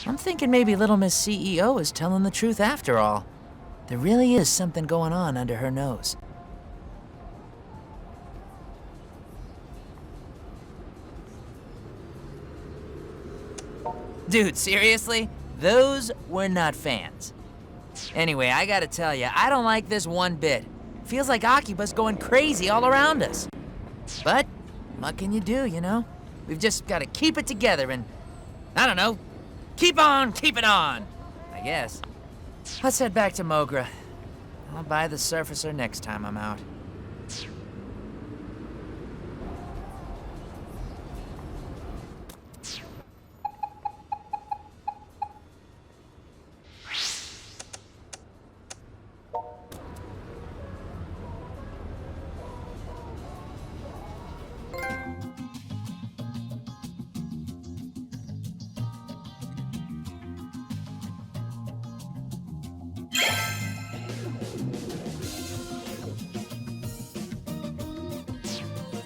I'm thinking maybe Little Miss CEO is telling the truth after all. There really is something going on under her nose. Dude, seriously? Those were not fans. Anyway, I gotta tell you, I don't like this one bit. Feels like Akiba's going crazy all around us. But, what can you do, you know? We've just gotta keep it together and, I don't know, keep on keeping on, I guess. Let's head back to Mogra. I'll buy the Surfacer next time I'm out.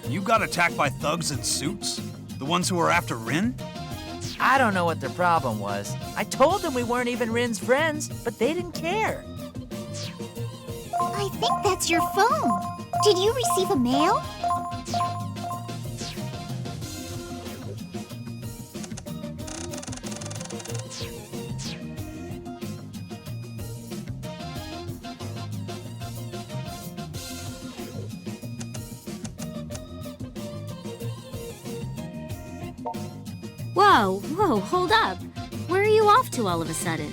You got attacked by thugs in suits? The ones who were after Rin? I don't know what their problem was. I told them we weren't even Rin's friends, but they didn't care. I think that's your phone. Did you receive a mail? Whoa, hold up. Where are you off to all of a sudden?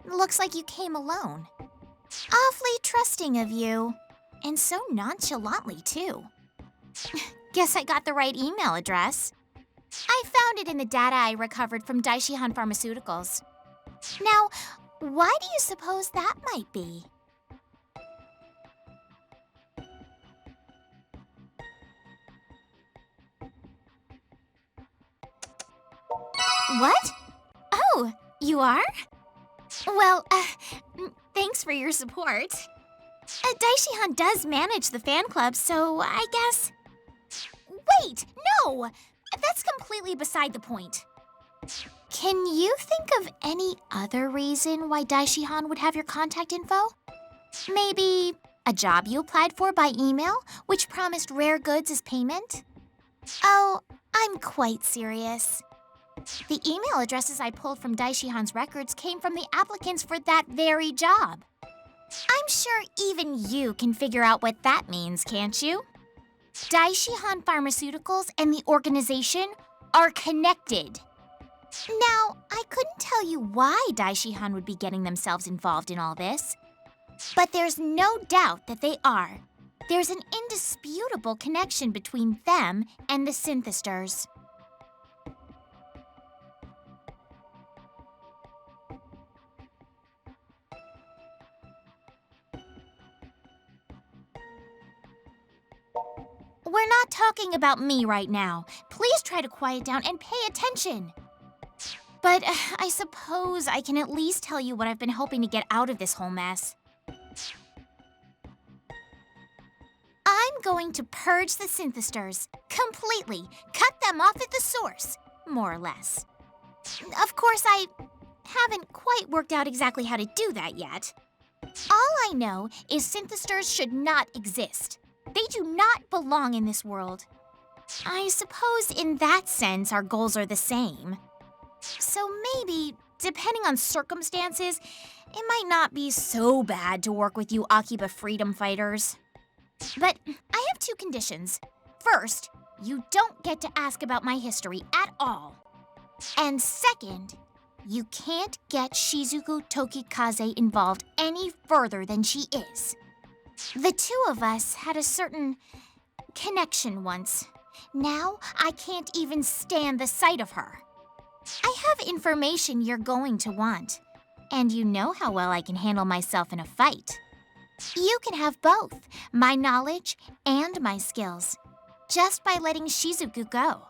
Looks like you came alone. Awfully trusting of you. And so nonchalantly, too. Guess I got the right email address. I found it in the data I recovered from Daishihan Pharmaceuticals. Now, why do you suppose that might be? What? Oh, you are? Well, thanks for your support. Daishihan does manage the fan club, so I guess... Wait, no! That's completely beside the point. Can you think of any other reason why Daishihan would have your contact info? Maybe a job you applied for by email, which promised rare goods as payment? Oh, I'm quite serious. The email addresses I pulled from Daishihan's records came from the applicants for that very job. I'm sure even you can figure out what that means, can't you? Daishihan Pharmaceuticals and the organization are connected. Now, I couldn't tell you why Daishihan would be getting themselves involved in all this, but there's no doubt that they are. There's an indisputable connection between them and the Synthisters. talking about me right now. Please try to quiet down and pay attention. But I suppose I can at least tell you what I've been hoping to get out of this whole mess. I'm going to purge the Synthisters completely, cut them off at the source, more or less. Of course, I haven't quite worked out exactly how to do that yet. All I know is Synthisters should not exist. They do not belong in this world. I suppose in that sense our goals are the same. So maybe, depending on circumstances, it might not be so bad to work with you Akiba freedom fighters. But I have two conditions. First, you don't get to ask about my history at all. And second, you can't get Shizuku Tokikaze involved any further than she is. The two of us had a certain connection once. Now, I can't even stand the sight of her. I have information you're going to want, and you know how well I can handle myself in a fight. You can have both, my knowledge and my skills, just by letting Shizuku go.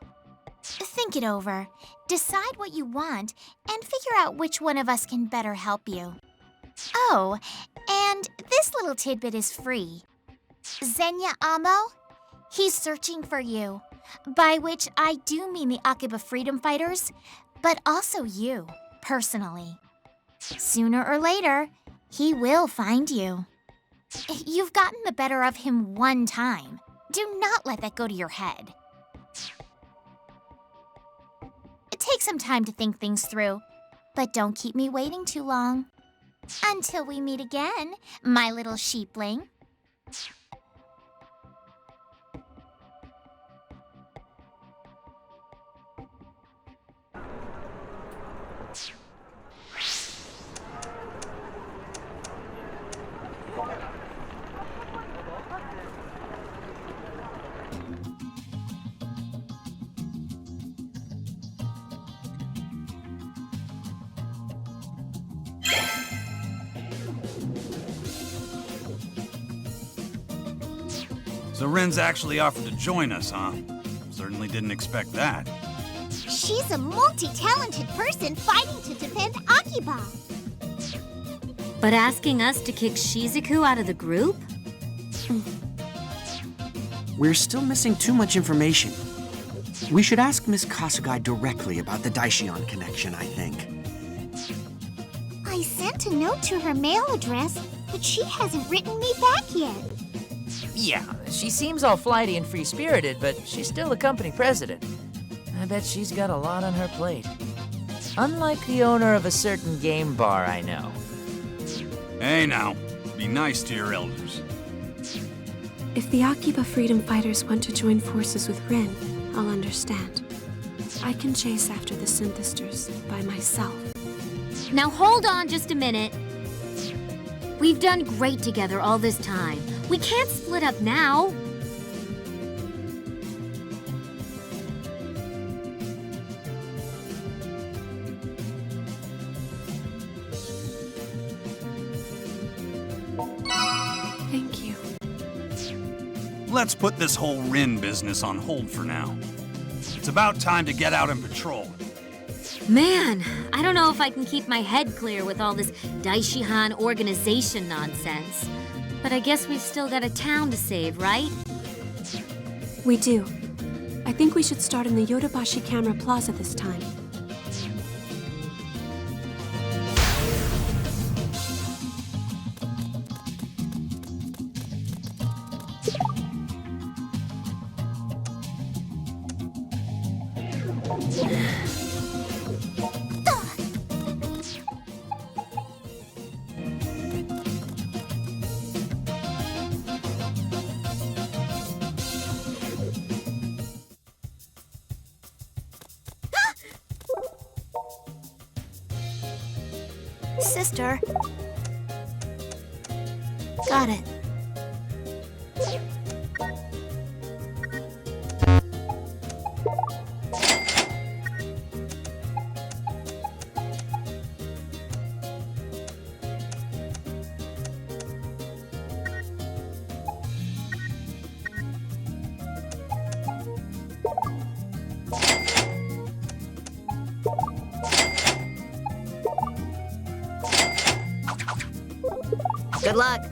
Think it over, decide what you want, and figure out which one of us can better help you. Oh, and this little tidbit is free. Zenya Amo, he's searching for you, by which I do mean the Akiba freedom fighters, but also you, personally. Sooner or later, he will find you. You've gotten the better of him one time. Do not let that go to your head. Take some time to think things through, but don't keep me waiting too long. Until we meet again, my little sheepling. So Ren's actually offered to join us, huh? Certainly didn't expect that. She's a multi-talented person fighting to defend Akiba. But asking us to kick Shizuku out of the group? We're still missing too much information. We should ask Miss Kasugai directly about the Daishion connection, I think. I sent a note to her mail address, but she hasn't written me back yet. Yeah, she seems all flighty and free-spirited, but she's still a company president. I bet she's got a lot on her plate. Unlike the owner of a certain game bar I know. Hey now, be nice to your elders. If the Akiba freedom fighters want to join forces with Rin, I'll understand. I can chase after the Synthisters by myself. Now hold on just a minute. We've done great together all this time. We can't split up now. Thank you. Let's put this whole Rin business on hold for now. It's about time to get out and patrol. Man, I don't know if I can keep my head clear with all this Daishihan organization nonsense. But I guess we've still got a town to save, right? We do. I think we should start in the Yodobashi Camera Plaza this time. Sister. Got it. Good luck.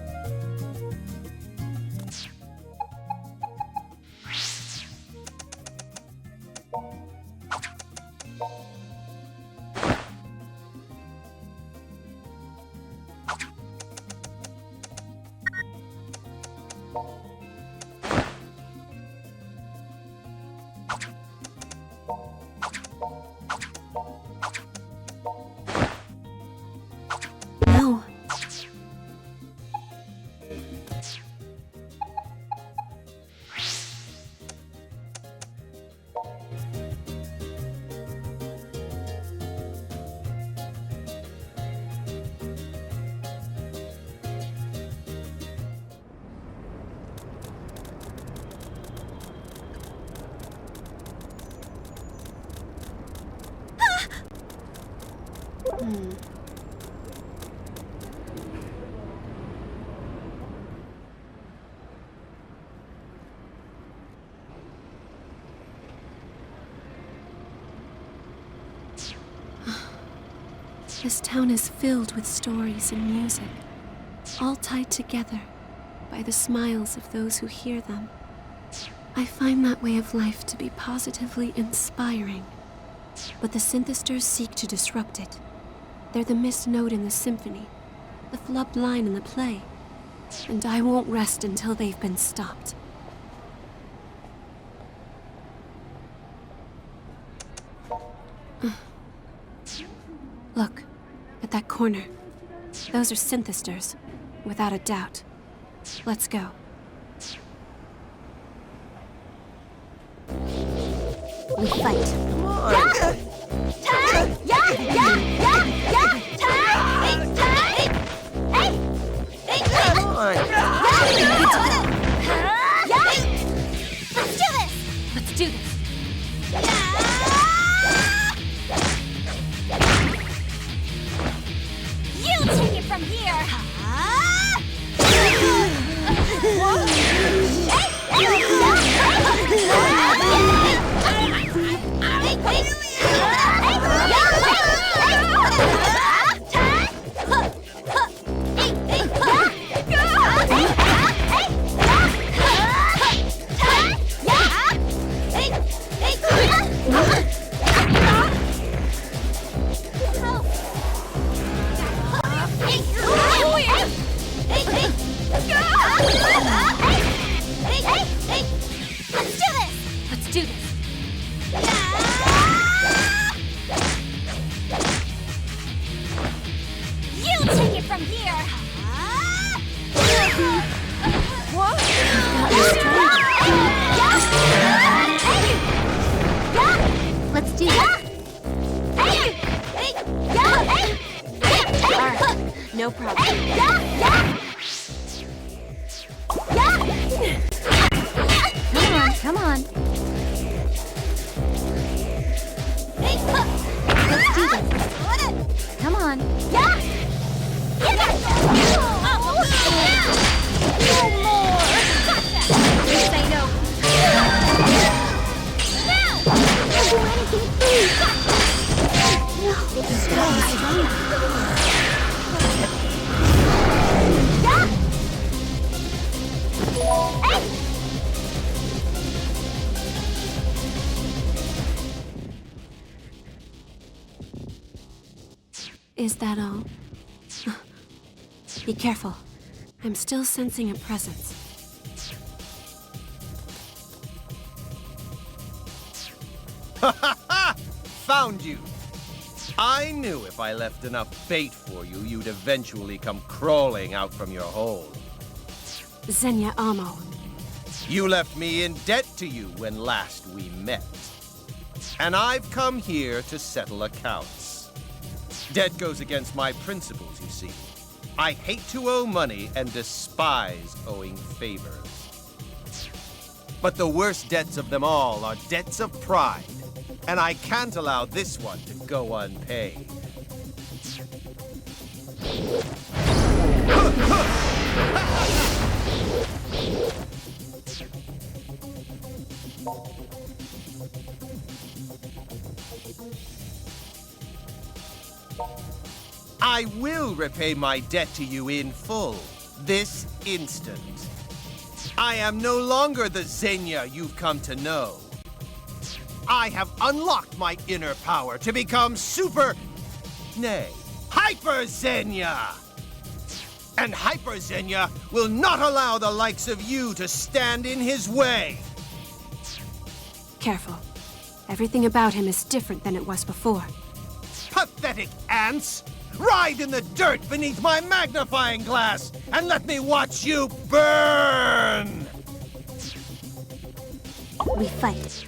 No. This town is filled with stories and music, all tied together by the smiles of those who hear them. I find that way of life to be positively inspiring, but the Synthisters seek to disrupt it. They're the missed note in the symphony, the flubbed line in the play, and I won't rest until they've been stopped. Look, at that corner. Those are Synthisters, without a doubt. Let's go. We fight. Let's do this. You take it from here! Let's do this. You take it from here! Let's do this. No problem. Come on. Let's do this. Come on. Say no. Is that all? Be careful. I'm still sensing a presence. Found you! I knew if I left enough bait for you, you'd eventually come crawling out from your hole. Zenya Amo. You left me in debt to you when last we met. And I've come here to settle accounts. Debt goes against my principles, you see. I hate to owe money and despise owing favors. But the worst debts of them all are debts of pride. And I can't allow this one to go unpaid. I will repay my debt to you in full, this instant. I am no longer the Zenya you've come to know. I have unlocked my inner power to become Hyper Zenya! And Hyper Zenya will not allow the likes of you to stand in his way! Careful. Everything about him is different than it was before. Pathetic ants! Ride in the dirt beneath my magnifying glass and let me watch you burn! We fight.